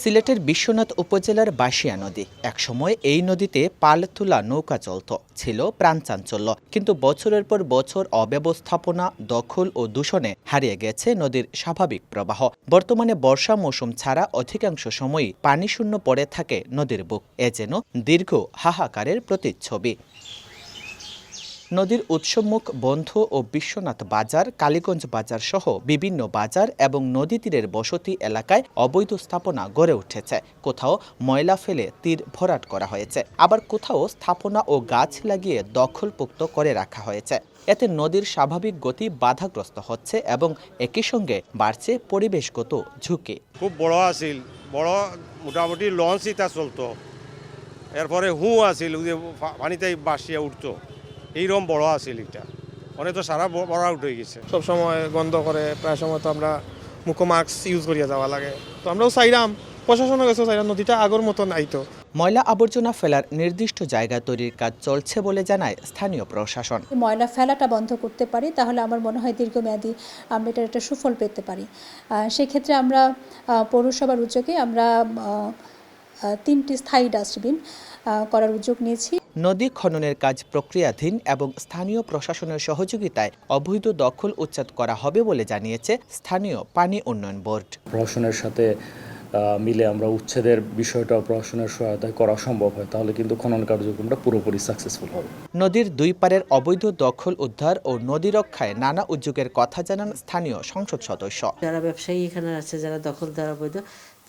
সিলেটের বিশ্বনাথ উপজেলার বাঁশিয়া নদী একসময় এই নদীতে পাল তোলা নৌকা চলত, ছিল প্রাণচাঞ্চল্য। কিন্তু বছরের পর বছর অব্যবস্থাপনা, দখল ও দূষণে হারিয়ে গেছে নদীর স্বাভাবিক প্রবাহ। বর্তমানে বর্ষা মৌসুম ছাড়া অধিকাংশ সময়ই পানিশূন্য পড়ে থাকে নদীর বুক। এ যেন দীর্ঘ হাহাকারের প্রতিচ্ছবি। নদীর উৎসমুখ বন্ধ ও বিশ্বনাথ বাজার, কালীগঞ্জ বাজার সহ বিভিন্ন বাজার এবং নদী তীরের বসতি এলাকায় অবৈধ স্থাপনা গড়ে উঠেছে। কোথাও ময়লা ফেলে তীর ভরাট করা হয়েছে, আবার কোথাও স্থাপনা ও গাছ লাগিয়ে দখলমুক্ত করে রাখা হয়েছে। এতে নদীর স্বাভাবিক গতি বাধাগ্রস্ত হচ্ছে এবং একই সঙ্গে বাড়ছে পরিবেশগত ঝুঁকি। খুব বড় আছিল, বড় মোটামুটি লঞ্চ ইটা চলতো, এরপরে আছিল পানিতে বাসিয়া উঠতো, এইরকম বড় আছিল এটা। অনেক তো সারা বড় আউট হয়ে গেছে। সবসময় গন্ধ করে, প্রায় সময় তো আমরা মুখো মাস্ক ইউজ করিয়া যাওয়া লাগে। তো আমরাও চাইলাম, প্রশাসনের কাছেও চাইলাম নদীটা আগের মতন আইতো। ময়লা আবর্জনা ফেলার নির্দিষ্ট জায়গা তৈরির কাজ চলছে বলে জানায় স্থানীয় প্রশাসন। ময়লা ফেলাটা বন্ধ করতে পারি, তাহলে আমার মনে হয় দীর্ঘমেয়াদী আমরা এটার একটা সুফল পেতে পারি। সেক্ষেত্রে আমরা পৌরসভার উদ্যোগে আমরা 3টি স্থায়ী ডাস্টবিন করার উদ্যোগ নিয়েছি। নদী খননের কাজ প্রক্রিয়াধীন এবং স্থানীয় প্রশাসনের সহযোগিতায় অবৈধ দখল উচ্ছেদ করা হবে বলে জানিয়েছে স্থানীয় পানি উন্নয়ন বোর্ড। প্রশাসনের সাথে মিলে আমরা উচ্ছেদের বিষয়টা প্রশাসনের সহায়তায় করা সম্ভব হয়, তাহলে কিন্তু খনন কার্যক্রমটা পুরোপুরি সাকসেসফুল হবে। নদীর দুই পারের অবৈধ দখল উদ্ধার ও নদী রক্ষায় নানা উদ্যোগের কথা জানান স্থানীয় সংসদ সদস্য। যারা ব্যবসায়ী এখানে আছে, যারা দখলদার অবৈধ,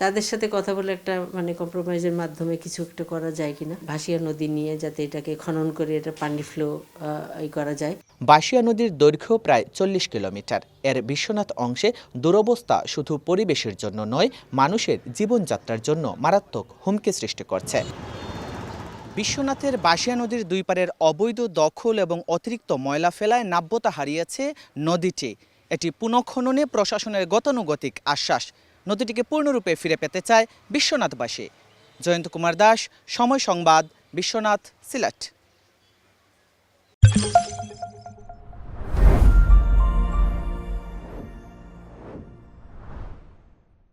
তাদের সাথে কথা বলে একটা কম্প্রোমাইজের মাধ্যমে কিছু একটা করা যায় কিনা, ভাসিয়া নদী নিয়ে যাতে এটাকে খনন করে এটা পানি ফ্লো করা যায়। বাঁশিয়া নদীর দৈর্ঘ্য প্রায় 40 কিলোমিটার। এর বিশ্বনাথ অংশে দুরবস্থা শুধু পরিবেশের জন্য নয়, মানুষের জীবনযাত্রার জন্য মারাত্মক হুমকি সৃষ্টি করছে। বিশ্বনাথের বাঁশিয়া নদীর দুই পারের অবৈধ দখল এবং অতিরিক্ত ময়লা ফেলায় নাব্যতা হারিয়েছে নদীটি। এটি পুনঃখননে প্রশাসনের গতানুগতিক আশ্বাস। নদীটিকে পূর্ণরূপে ফিরে পেতে চায় বিশ্বনাথবাসী। জয়ন্ত কুমার দাস, সময় সংবাদ, বিশ্বনাথ, সিলেট।